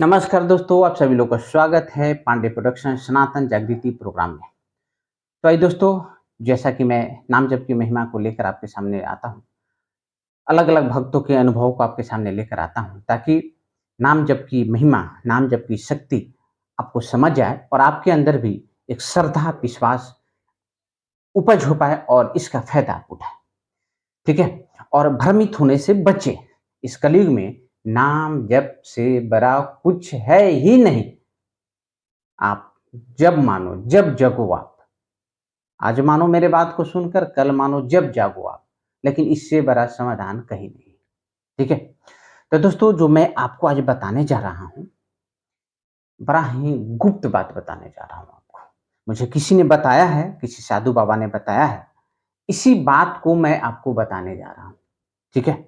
नमस्कार दोस्तों, आप सभी लोग का स्वागत है पांडे प्रोडक्शन सनातन जागृति प्रोग्राम में। तो आइए दोस्तों, जैसा कि मैं नाम जप की महिमा को लेकर आपके सामने आता हूँ, अलग-अलग भक्तों के अनुभवों को आपके सामने लेकर आता हूँ, ताकि नाम जप की महिमा, नाम जप की शक्ति आपको समझ आए और आपके अंदर भी एक श्रद्धा, विश्वास उपज हो पाए और इसका फ़ायदा आप उठाएँ, ठीक है? और भ्रमित होने से बचें। इस कलयुग में नाम जप से बड़ा कुछ है ही नहीं। आप जब मानो, जब जगो आप। आज मानो मेरे बात को सुनकर, कल मानो जब जागो आप। लेकिन इससे बड़ा समाधान कहीं नहीं, ठीक है? तो दोस्तों, जो मैं आपको आज बताने जा रहा हूँ, बड़ा ही गुप्त बात बताने जा रहा हूँ आपको। मुझे किसी ने बताया है, किसी साधु बाबा ने बताया है, इसी बात को मैं आपको बताने जा रहा हूँ, ठीक है?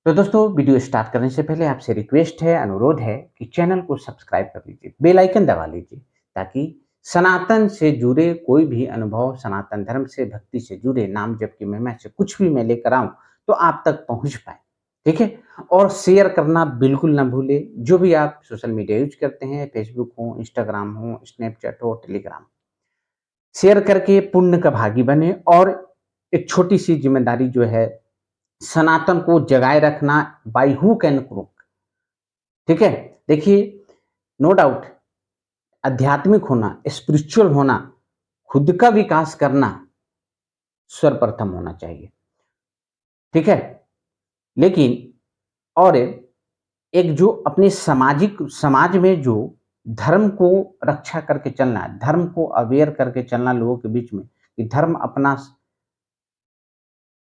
तो दोस्तों, वीडियो स्टार्ट करने से पहले आपसे रिक्वेस्ट है, अनुरोध है कि चैनल को सब्सक्राइब कर लीजिए, बेल आइकन दबा लीजिए, ताकि सनातन से जुड़े कोई भी अनुभव, सनातन धर्म से, भक्ति से जुड़े नाम जप की महिमा से कुछ भी मैं लेकर आऊँ, तो आप तक पहुँच पाए, ठीक है? और शेयर करना बिल्कुल ना भूलें, जो भी आप सोशल मीडिया यूज़ करते हैं, फेसबुक हो, इंस्टाग्राम हो, स्नैपचैट हो, टेलीग्राम, शेयर करके पुण्य का भागी बने और एक छोटी-सी ज़िम्मेदारी जो है सनातन को जगाए रखना बाय हुक एंड क्रुक, ठीक है? देखिए, नो डाउट आध्यात्मिक होना, स्पिरिचुअल होना, खुद का विकास करना सर्वप्रथम होना चाहिए, ठीक है? लेकिन और एक जो अपने समाज में जो धर्म को रक्षा करके चलना, धर्म को अवेयर करके चलना लोगों के बीच में, कि धर्म अपना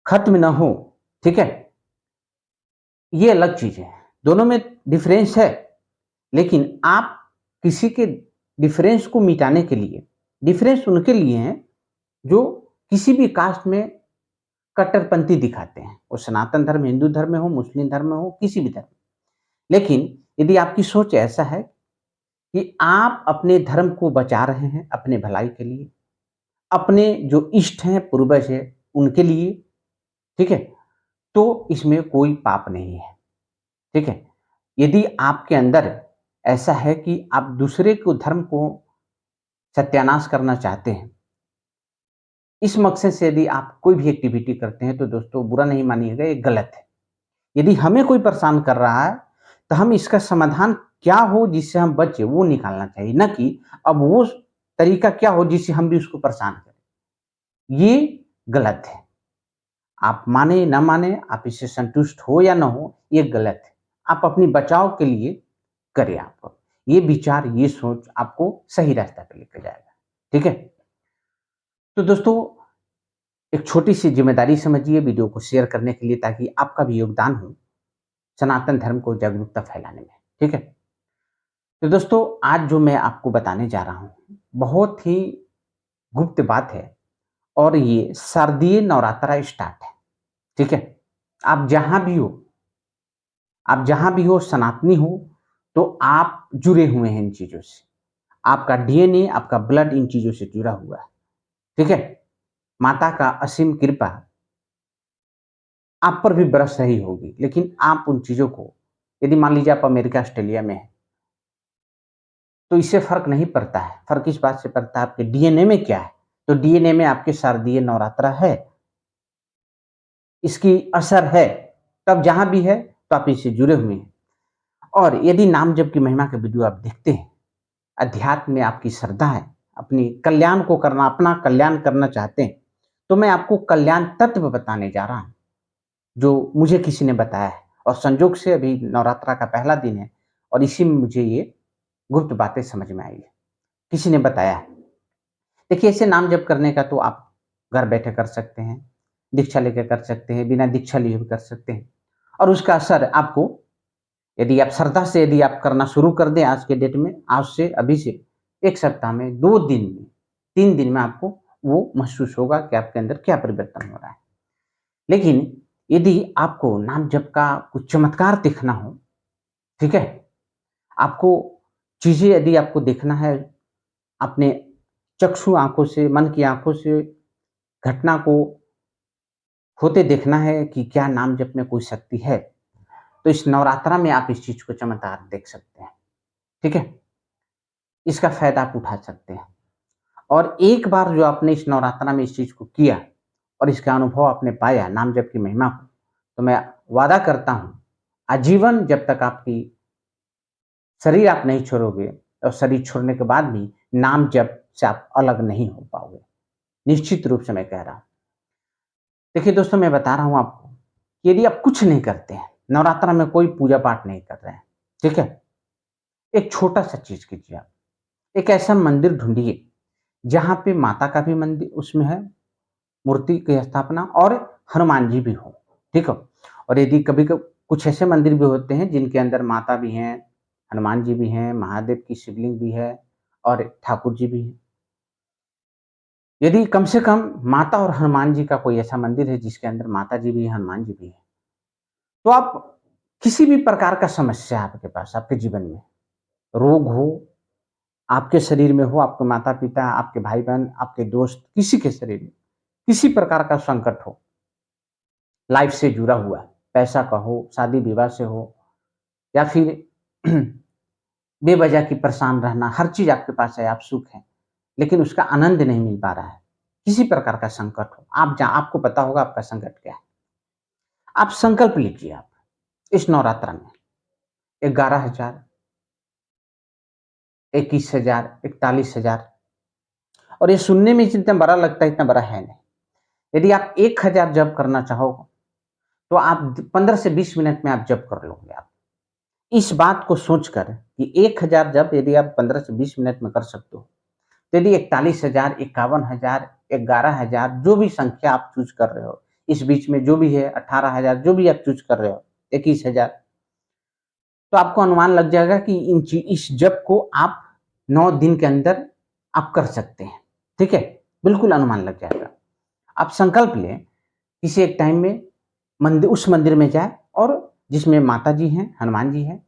खत्म ना हो, ठीक है? ये अलग चीज़ है। दोनों में डिफरेंस है। लेकिन आप किसी के डिफरेंस को मिटाने के लिए, डिफरेंस उनके लिए हैं जो किसी भी कास्ट में कट्टरपंथी दिखाते हैं। वो सनातन धर्म, हिंदू धर्म में हो, मुस्लिम धर्म में हो, किसी भी धर्म में। लेकिन यदि आपकी सोच ऐसा है कि आप अपने धर्म को बचा रहे हैं अपने भलाई के लिए, अपने जो इष्ट हैं, पूर्वज हैं, उनके लिए, ठीक है? तो इसमें कोई पाप नहीं है, ठीक है? यदि आपके अंदर ऐसा है कि आप दूसरे को धर्म को सत्यानाश करना चाहते हैं, इस मकसद से यदि आप कोई भी एक्टिविटी करते हैं, तो दोस्तों बुरा नहीं मानिएगा, ये गलत है। यदि हमें कोई परेशान कर रहा है, तो हम इसका समाधान क्या हो जिससे हम बचें, वो निकालना चाहिए, ना कि अब वो तरीका क्या हो जिससे हम भी उसको परेशान करें। ये गलत है। आप माने ना माने, आप इससे संतुष्ट हो या ना हो, ये गलत है। आप अपनी बचाव के लिए करें आप। ये विचार, ये सोच आपको सही रास्ते पे लेके जाएगा, ठीक है? तो दोस्तों, एक छोटी-सी ज़िम्मेदारी समझिए वीडियो को शेयर करने के लिए, ताकि आपका भी योगदान हो सनातन धर्म को जागरूकता फैलाने में, ठीक है? तो दोस्तों, आज जो मैं आपको बताने जा रहा हूँ, बहुत ही गुप्त बात है और ये शारदीय नवरात्रा स्टार्ट है, ठीक है? आप जहाँ भी हो, आप जहाँ भी हो, सनातनी हो, तो आप जुड़े हुए हैं इन चीज़ों से। आपका डीएनए, आपका ब्लड इन चीज़ों से जुड़ा हुआ है, ठीक है? माता का असीम कृपा आप पर भी बरस रही होगी, लेकिन आप उन चीज़ों को, यदि मान लीजिए आप अमेरिका, ऑस्ट्रेलिया में हैं, तो इससे फ़र्क नहीं पड़ता है। फ़र्क इस बात से पड़ता है आपके डीएनए में क्या है। तो डीएनए में आपके शारदीय नवरात्रा है, इसकी असर है, तब जहाँ भी है, तो आप इससे जुड़े हुए हैं। और यदि नाम जप की महिमा का वीडियो आप देखते हैं, अध्यात्म में आपकी श्रद्धा है, अपनी कल्याण को करना, अपना कल्याण करना चाहते हैं, तो मैं आपको कल्याण तत्व बताने जा रहा हूँ, जो मुझे किसी ने बताया है और संजोग से अभी नवरात्रा का पहला दिन है और इसी में मुझे ये गुप्त बातें समझ में आई है, किसी ने बताया है। देखिए, ऐसे नाम जप करने का तो आप घर बैठे कर सकते हैं, दीक्षा लेके कर सकते हैं, बिना दीक्षा लिए भी कर सकते हैं और उसका असर आपको, यदि आप श्रद्धा से यदि आप करना शुरू कर दें आज के डेट में, आज से, अभी से 1 सप्ताह में, 2 दिन में, 3 दिन में आपको वो महसूस होगा कि आपके अंदर क्या परिवर्तन हो रहा है। लेकिन यदि आपको नाम जप का कुछ चमत्कार देखना हो, ठीक है? आपको चीज़ें यदि आपको देखना है, अपने चक्षु आँखों से, मन की आँखों से घटना को होते देखना है कि क्या नाम जप में कोई शक्ति है, तो इस नवरात्रा में आप इस चीज़ को चमत्कार देख सकते हैं। ठीक है? इसका फ़ायदा आप उठा सकते हैं। और एक बार जो आपने इस नवरात्रा में इस चीज़ को किया और इसका अनुभव आपने पाया नाम जप की महिमा को, तो मैं वादा करता हूँ, आजीवन जब तक आपकी शरीर आप नहीं छोड़ोगे और शरीर छोड़ने के बाद भी नाम जप से आप अलग नहीं हो पाओगे। निश्चित रूप से मैं कह रहा हूँ। देखिए दोस्तों, मैं बता रहा हूँ आपको, कि यदि आप कुछ नहीं करते हैं, नवरात्रा में कोई पूजा-पाठ नहीं कर रहे हैं, ठीक है? एक छोटा-सा चीज़ कीजिए आप। एक ऐसा मंदिर ढूँढिए, जहाँ पे माता का भी मंदिर उसमें है, मूर्ति की स्थापना और हनुमान जी भी हों, ठीक है? और यदि कभी क कुछ ऐसे मंदिर भी होते हैं जिनके अंदर माता भी हैं, हनुमान जी भी हैं, महादेव की शिवलिंग भी है और ठाकुर जी भी हैं। यदि कम से कम माता और हनुमान जी का कोई ऐसा मंदिर है जिसके अंदर माता जी भी हैं, हनुमान जी भी हैं, तो आप किसी भी प्रकार का समस्या है आपके पास, आपके जीवन में, रोग हो, आपके शरीर में हो, आपके माता-पिता, आपके भाई-बहन, आपके दोस्त, किसी के शरीर में, किसी प्रकार का संकट हो, लाइफ से जुड़ा हुआ, पैसा का हो, शादी-विवाह से हो या फिर बेवजह की परेशान रहना, हर चीज़ आपके पास है, आप सुख हैं, लेकिन उसका आनंद नहीं मिल पा रहा है। किसी प्रकार का संकट हो, आपको पता होगा आपका संकट क्या है। आप संकल्प लीजिए आप, इस नवरात्र में 11,000, 21,000, 41,000 और ये सुनने में जितना बड़ा लगता है, इतना बड़ा है नहीं। यदि आप 1,000 जप करना चाहो, तो आप 15 से 20 मिनट में आप जप कर लोगे आप। इस बात को सोचकर कि 1,000 जप यदि आप 15 से 20 मिनट में कर सकते हो, तो यदि 41,000, 51,000, 11,000 जो भी संख्या आप चूज़ कर रहे हो, इस बीच में जो भी है 18,000 जो भी आप चूज़ कर रहे हो, 21,000, तो आपको अनुमान लग जाएगा कि इस जप को आप 9 दिन के अंदर आप कर सकते हैं। ठीक है? बिल्कुल अनुमान लग जाएगा। आप संकल्प लें, किसी एक टाइम में उस मंदिर में जाएँ और जिसमें माता जी हैं, हनुमान जी हैं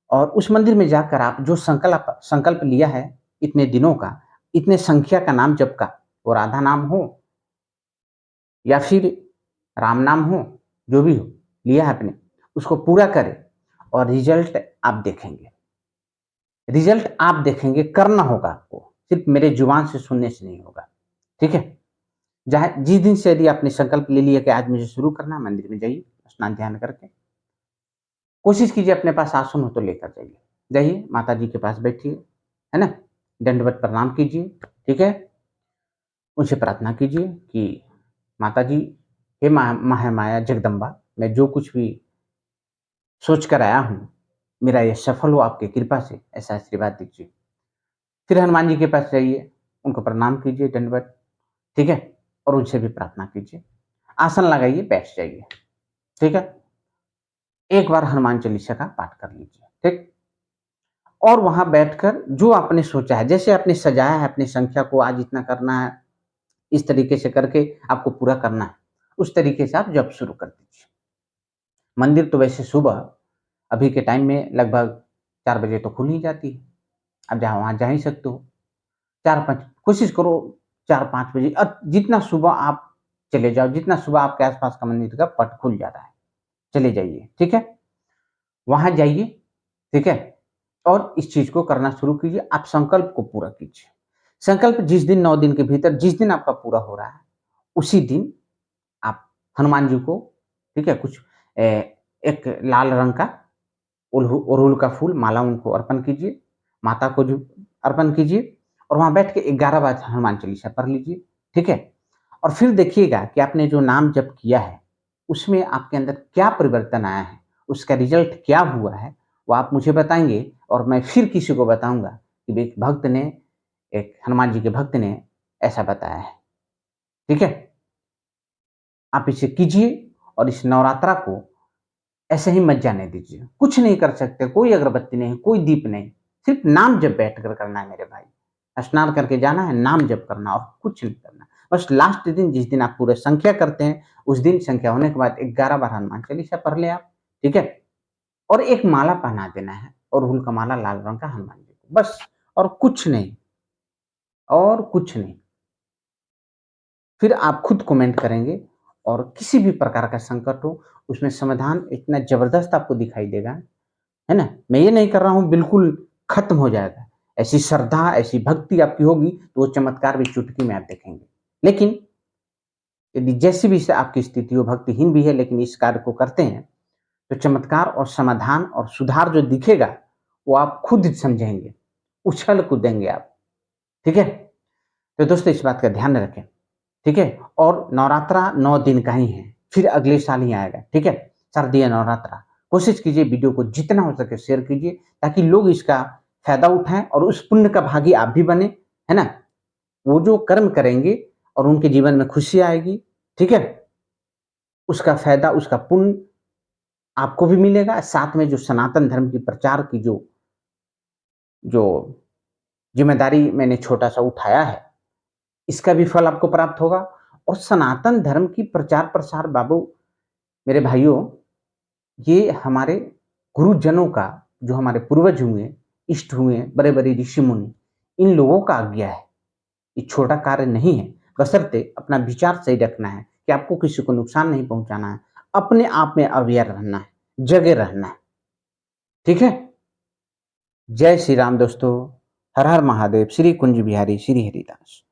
और उस मंदिर में जाकर आप जो संकल्प लिया है इतने दिनों का, इतने संख्या का नाम जप का, वो राधा नाम हो या फिर राम नाम हो, जो भी हो, लिया है आपने, उसको पूरा करें और रिज़ल्ट आप देखेंगे। रिज़ल्ट आप देखेंगे, करना होगा आपको, सिर्फ़ मेरे ज़ुबान से सुनने से नहीं होगा। ठीक है? जहाँ जिस दिन से यदि आपने संकल्प ले लिया कि आज मुझे शुरू करना है, मंदिर में जाइए, स्नान ध्यान करके। कोशिश कीजिए अपने पास आसन हो तो लेकर जाइए। जाइए, माता जी के पास बैठिए, है ना? दंडवत प्रणाम कीजिए, ठीक है? उनसे प्रार्थना कीजिए कि माता जी, हे महामाया जगदम्बा, मैं जो कुछ भी सोच कर आया हूँ, मेरा ये सफल हो आपकी कृपा से, ऐसा आशीर्वाद दीजिए। फिर हनुमान जी के पास जाइए, उनको प्रणाम कीजिए दंडवत, ठीक है? और उनसे भी प्रार्थना कीजिए। आसन लगाइए, बैठ जाइए, ठीक है? एक बार हनुमान चालीसा का पाठ कर लीजिए, ठीक? और वहाँ बैठकर जो आपने सोचा है, जैसे आपने सजाया है अपनी संख्या को आज इतना करना है, इस तरीके से करके आपको पूरा करना है, उस तरीके से आप जप शुरू कर दीजिए। मंदिर तो वैसे सुबह अभी के टाइम में लगभग 4 बजे तो खुल ही जाती है। आप जहाँ वहाँ जा ही सकते हो। 4-5 कोशिश करो 4-5 बजे जितना सुबह आप चले जाओ, जितना सुबह आपके आस-पास का मंदिर का पट खुल जाता है, चले जाइए, ठीक है? वहाँ जाइए, ठीक है? और इस चीज़ को करना शुरू कीजिए, आप संकल्प को पूरा कीजिए। संकल्प जिस दिन 9 दिन के भीतर जिस दिन आपका पूरा हो रहा है, उसी दिन आप हनुमान जी को, ठीक है, कुछ एक लाल रंग का अड़हुल का फूल माला उनको अर्पण कीजिए, माता को जो अर्पण कीजिए और वहाँ बैठ के 11 बार हनुमान चालीसा पढ़ लीजिए, ठीक है? और फिर देखिएगा कि आपने जो नाम जप किया है, उसमें आपके अंदर क्या परिवर्तन आया है, उसका रिज़ल्ट क्या हुआ है, वो आप मुझे बताएँगे और मैं फिर किसी को बताऊँगा कि एक भक्त ने, एक हनुमान जी के भक्त ने ऐसा बताया है, ठीक है? आप इसे कीजिए और इस नवरात्रा को ऐसे ही मत जाने दीजिए। कुछ नहीं कर सकते, कोई अगरबत्ती नहीं, कोई दीप नहीं, सिर्फ़ नाम जप बैठकर करना है मेरे भाई। स्नान करके जाना है, नाम जप करना और कुछ नहीं करना। बस लास्ट दिन जिस दिन आप पूरे संख्या करते हैं, उस दिन संख्या होने के बाद 11 बार हनुमान चालीसा पढ़ लें आप, ठीक है? और एक माला पहना देना है अड़हुल का माला लाल रंग का हनुमान जी को, बस और कुछ नहीं, और कुछ नहीं। फिर आप खुद कमेंट करेंगे और किसी भी प्रकार का संकट हो, उसमें समाधान इतना ज़बरदस्त आपको दिखाई देगा, है ना? मैं ये नहीं कर रहा हूँ बिल्कुल खत्म हो जाएगा। ऐसी श्रद्धा, ऐसी भक्ति आपकी होगी तो वो चमत्कार भी चुटकी में आप देखेंगे। लेकिन यदि जैसी भी से आपकी स्थिति हो, भक्तिहीन भी है लेकिन इस कार्य को करते हैं, तो चमत्कार और समाधान और सुधार जो दिखेगा, वो आप खुद समझेंगे, उछल कूदेंगे आप, ठीक है? तो दोस्तों इस बात का ध्यान रखें, ठीक है? और नवरात्रा 9 दिन का ही है, फिर अगले साल ही आएगा, ठीक है? शारदीय नवरात्रा। कोशिश कीजिए वीडियो को जितना हो सके शेयर कीजिए ताकि लोग इसका फ़ायदा उठाएँ और उस पुण्य का भागी आप भी बने, है ना? वो जो कर्म करेंगे और उनके जीवन में खुशी आएगी, ठीक है? उसका फ़ायदा, उसका पुण्य आपको भी मिलेगा, साथ में जो सनातन धर्म की प्रचार की जो जो ज़िम्मेदारी मैंने छोटा-सा उठाया है, इसका भी फल आपको प्राप्त होगा और सनातन धर्म की प्रचार-प्रसार बाबू मेरे भाइयों, ये हमारे गुरुजनों का, जो हमारे पूर्वज हुए, इष्ट हुए, बड़े-बड़े ऋषि-मुनि, इन लोगों का आज्ञा है। ये छोटा कार्य नहीं है, बशर्ते अपना विचार सही रखना है कि आपको किसी को नुकसान नहीं पहुँचाना है, अपने आप में अवेयर रहना है, जगे रहना है, ठीक है? जय श्री राम दोस्तों, हर हर महादेव, श्री कुंज बिहारी, श्री हरिदास।